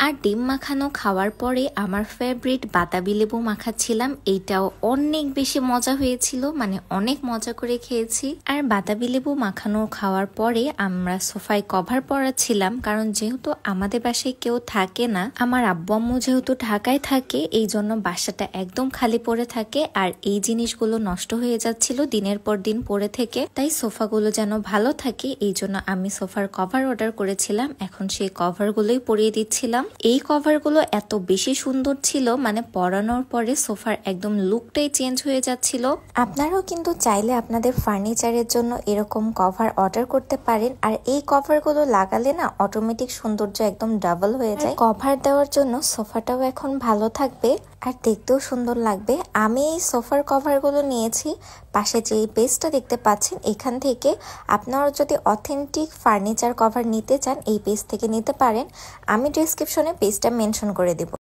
আর ডিম মাখানো খাওয়ার পরে আমার ফেভারিট বাতাবি লেবু মাখাচ্ছিলাম, এইটাও অনেক বেশি মজা হয়েছিল, মানে অনেক মজা করে খেয়েছি। আর বাতাবি লেবু মাখানো খাওয়ার পরে আমরা সোফায় কভার পরাচ্ছিলাম, কারণ যেহেতু আমাদের বাসায় কেউ থাকে না, আমার আব্বু আম্মু যেহেতু ঢাকায় থাকে, এই জন্য বাসাটা একদম খালি পড়ে থাকে আর এই জিনিসগুলো নষ্ট হয়ে যাচ্ছিল দিনের পর দিন পরে থেকে। তাই সোফাগুলো যেন ভালো থাকে, এই জন্য আমি সোফার কভার অর্ডার করেছিলাম। এখন সেই কভার গুলোই পরিয়ে দিচ্ছিলাম। এই কভার গুলো এত বেশি সুন্দর ছিল, মানে পরানোর পরে সোফার একদম লুকটাই চেঞ্জ হয়ে যাচ্ছিল। আপনারাও কিন্তু চাইলে আপনাদের ফার্নিচারের জন্য এরকম কভার অর্ডার করতে পারেন। আর এই কভার গুলো লাগালে না অটোমেটিক সৌন্দর্য একদম ডাবল হয়ে যায়। কভার দেওয়ার জন্য সোফাটাও এখন ভালো থাকবে আর দেখতেও সুন্দর লাগবে। আমি এই সোফার কভারগুলো নিয়েছি পাশে যে পেজটা দেখতে পাচ্ছেন এখান থেকে। আপনারা যদি অথেন্টিক ফার্নিচার কভার নিতে চান এই পেজ থেকে নিতে পারেন। আমি ডেসক্রিপশনে পেজটা মেনশন করে দিব।